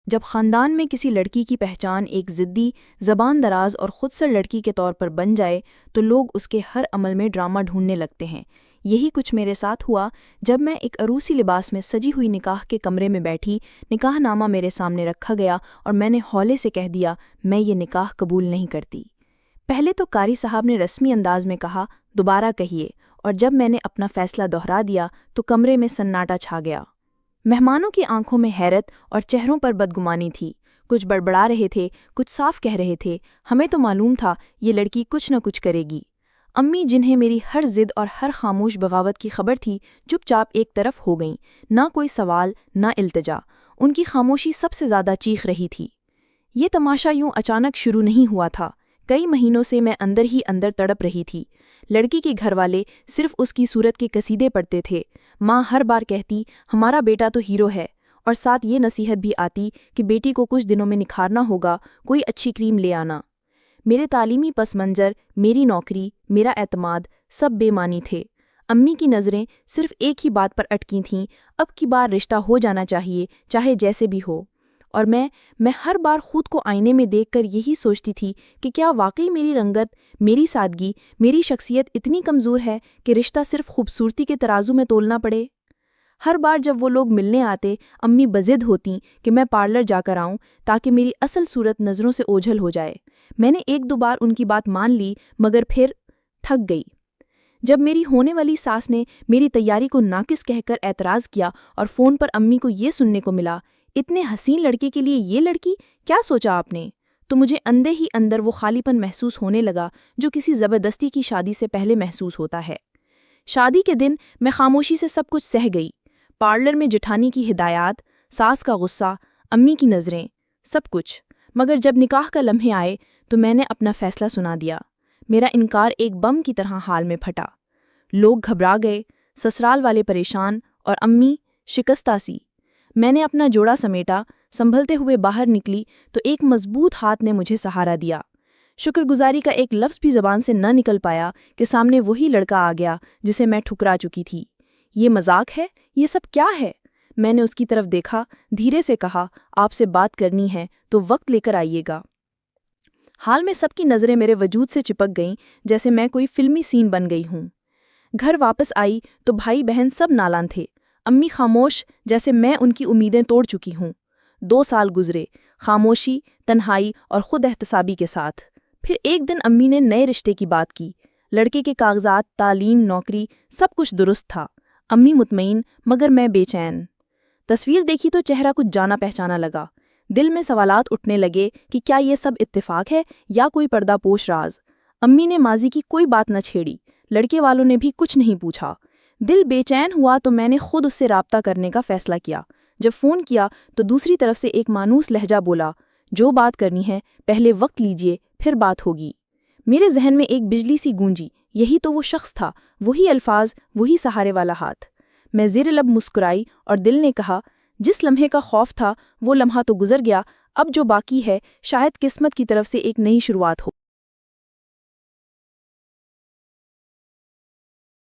جب خاندان میں کسی لڑکی کی پہچان ایک ضدی، زبان دراز اور خود سر لڑکی کے طور پر بن جائے تو لوگ اس کے ہر عمل میں ڈرامہ ڈھونڈنے لگتے ہیں۔ یہی کچھ میرے ساتھ ہوا جب میں ایک عروسی لباس میں سجی ہوئی نکاح کے کمرے میں بیٹھی، نکاح نامہ میرے سامنے رکھا گیا اور میں نے ہولے سے کہہ دیا، میں یہ نکاح قبول نہیں کرتی۔ پہلے تو قاری صاحب نے رسمی انداز میں کہا، دوبارہ کہیے، اور جب میں نے اپنا فیصلہ دہرا دیا تو کمرے میں سناٹا چھا گیا۔ مہمانوں کی آنکھوں میں حیرت اور چہروں پر بدگمانی تھی، کچھ بڑبڑا رہے تھے، کچھ صاف کہہ رہے تھے، ہمیں تو معلوم تھا یہ لڑکی کچھ نہ کچھ کرے گی۔ امی جنہیں میری ہر ضد اور ہر خاموش بغاوت کی خبر تھی، چپ چاپ ایک طرف ہو گئیں، نہ کوئی سوال نہ التجا، ان کی خاموشی سب سے زیادہ چیخ رہی تھی۔ یہ تماشا یوں اچانک شروع نہیں ہوا تھا، کئی مہینوں سے میں اندر ہی اندر تڑپ رہی تھی۔ لڑکی کے گھر والے صرف اس کی صورت کے قصیدے پڑھتے تھے، ماں ہر بار کہتی ہمارا بیٹا تو ہیرو ہے، اور ساتھ یہ نصیحت بھی آتی کہ بیٹی کو کچھ دنوں میں نکھارنا ہوگا، کوئی اچھی کریم لے آنا۔ میرے تعلیمی پس منظر، میری نوکری، میرا اعتماد، سب بے معنی تھے۔ امی کی نظریں صرف ایک ہی بات پر اٹکی تھیں، اب کی بار رشتہ ہو جانا چاہیے، چاہے جیسے بھی ہو۔ اور میں ہر بار خود کو آئینے میں دیکھ کر یہی سوچتی تھی کہ کیا واقعی میری رنگت، میری سادگی، میری شخصیت اتنی کمزور ہے کہ رشتہ صرف خوبصورتی کے ترازو میں تولنا پڑے؟ ہر بار جب وہ لوگ ملنے آتے، امی بضد ہوتیں کہ میں پارلر جا کر آؤں تاکہ میری اصل صورت نظروں سے اوجھل ہو جائے۔ میں نے ایک دو بار ان کی بات مان لی، مگر پھر تھک گئی۔ جب میری ہونے والی ساس نے میری تیاری کو ناقص کہہ کر اعتراض کیا اور فون پر امی کو یہ سننے کو ملا، اتنے حسین لڑکے کے لیے یہ لڑکی، کیا سوچا آپ نے؟ تو مجھے اندر ہی اندر وہ خالی پن محسوس ہونے لگا جو کسی زبردستی کی شادی سے پہلے محسوس ہوتا ہے۔ شادی کے دن میں خاموشی سے سب کچھ سہ گئی، پارلر میں جٹھانی کی ہدایات، ساس کا غصہ، امی کی نظریں، سب کچھ۔ مگر جب نکاح کا لمحے آئے تو میں نے اپنا فیصلہ سنا دیا۔ میرا انکار ایک بم کی طرح حال میں پھٹا۔ لوگ گھبرا گئے، سسرال والے پریشان، اور امی شکستہ سی۔ میں نے اپنا جوڑا سمیٹا، سنبھلتے ہوئے باہر نکلی تو ایک مضبوط ہاتھ نے مجھے سہارا دیا۔ شکر گزاری کا ایک لفظ بھی زبان سے نہ نکل پایا کہ سامنے وہی لڑکا آ گیا جسے میں ٹھکرا چکی تھی۔ یہ مذاق ہے؟ یہ سب کیا ہے؟ میں نے اس کی طرف دیکھا، دھیرے سے کہا، آپ سے بات کرنی ہے تو وقت لے کر آئیے گا۔ حال میں سب کی نظریں میرے وجود سے چپک گئیں، جیسے میں کوئی فلمی سین بن گئی ہوں۔ گھر واپس آئی تو بھائی بہن سب نالان تھے، امی خاموش، جیسے میں ان کی امیدیں توڑ چکی ہوں۔ 2 سال گزرے، خاموشی، تنہائی اور خود احتسابی کے ساتھ۔ پھر ایک دن امی نے نئے رشتے کی بات کی۔ لڑکے کے کاغذات، تعلیم، نوکری، سب کچھ درست تھا۔ امی مطمئن، مگر میں بے چین۔ تصویر دیکھی تو چہرہ کچھ جانا پہچانا لگا۔ دل میں سوالات اٹھنے لگے کہ کیا یہ سب اتفاق ہے یا کوئی پردہ پوش راز۔ امی نے ماضی کی کوئی بات نہ چھیڑی، لڑکے والوں نے بھی کچھ نہیں پوچھا۔ دل بے چین ہوا تو میں نے خود اس سے رابطہ کرنے کا فیصلہ کیا۔ جب فون کیا تو دوسری طرف سے ایک مانوس لہجہ بولا، جو بات کرنی ہے پہلے وقت لیجئے، پھر بات ہوگی۔ میرے ذہن میں ایک بجلی سی گونجی، یہی تو وہ شخص تھا، وہی الفاظ، وہی سہارے والا ہاتھ۔ میں زیر لب مسکرائی اور دل نے کہا، جس لمحے کا خوف تھا وہ لمحہ تو گزر گیا، اب جو باقی ہے شاید قسمت کی طرف سے ایک نئی شروعات ہو۔